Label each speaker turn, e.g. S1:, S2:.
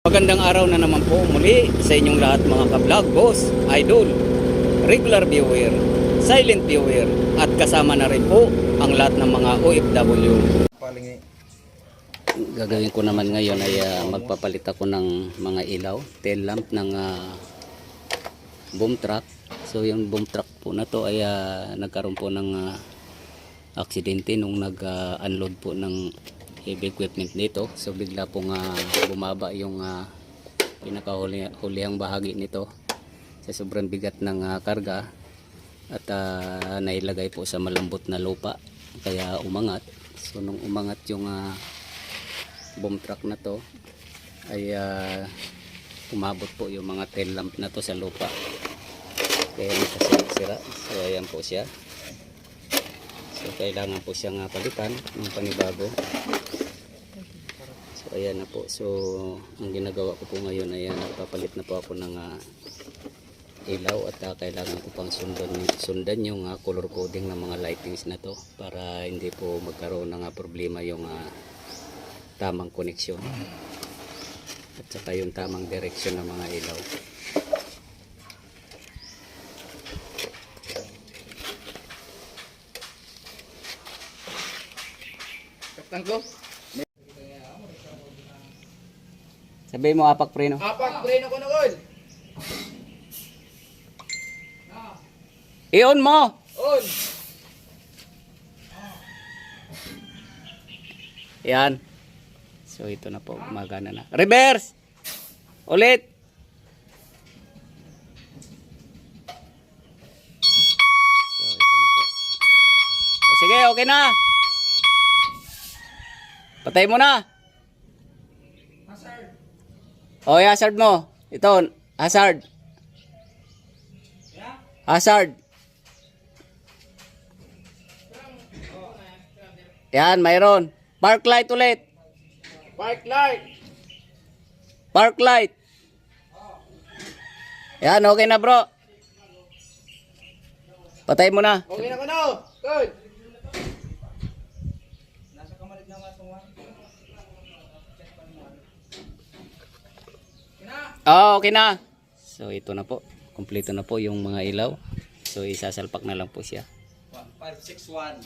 S1: Magandang araw na naman po muli sa inyong lahat mga ka-vlog, boss, idol, regular viewer, silent viewer at kasama na rin po ang lahat ng mga OFW. Gagawin ko naman ngayon ay magpapalit ako ng mga ilaw, tail lamp ng boom truck. So yung boom truck po na to ay nagkaroon po ng aksidente nung nag-unload po ng heavy equipment nito. So bigla pong bumaba yung pinakahulihang bahagi nito sa sobrang bigat ng karga at nailagay po sa malambot na lupa kaya umangat. So nung umangat yung boom truck na to ay umabot po yung mga tail lamp na to sa lupa kaya nasira. So ayan po siya. So kailangan po siyang palitan ng panibago. So ayan na po. So ang ginagawa ko po ngayon ay nagpapalit na po ako ng ilaw at kailangan ko pang sundan yung color coding ng mga lightings na to para hindi po magkaroon ng problema yung tamang koneksyon at saka yung tamang direksyon ng mga ilaw.
S2: Tangko.
S1: Sabihin mo apak preno.
S2: Apak preno ko nagol.
S1: I-on mo.
S2: On.
S1: Yan. So ito na po, gumagana na. Reverse. Ulit. So ito na po. O, sige, okay na. Patay mo na.
S2: Hazard.
S1: O, hazard mo. Ito, hazard. Hazard. Yan, mayroon. Park light ulit.
S2: Park light.
S1: Park light. Yan, okay na bro. Patay mo na.
S2: Okay na ko no. Good. Nasa kamalig na nga itong
S1: Okay na. So ito na po. Kompleto na po yung mga ilaw. So isasalpak na lang po siya.
S2: 1561.